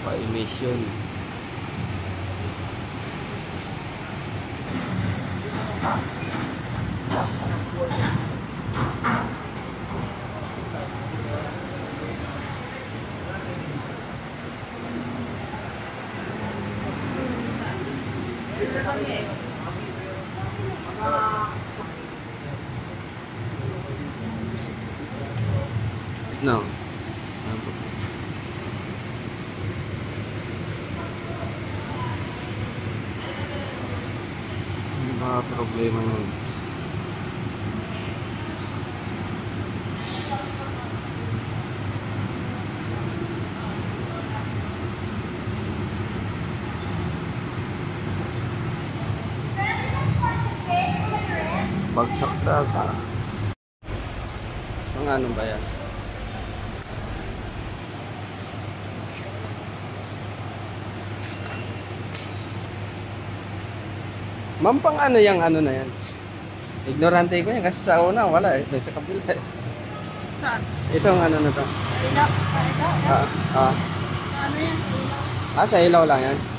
Pa-emission. No. Ano ba problema nun? Bagsak data. Ang ano ba yan? Ma'am, pang ano yung ano na yan? Ignorante ko yan kasi sa una wala eh. Doon sa kabila eh. Saan? Itong ano na to. Ilaw? Ilaw? Ano yan? Ilaw? Sa ilaw lang yan.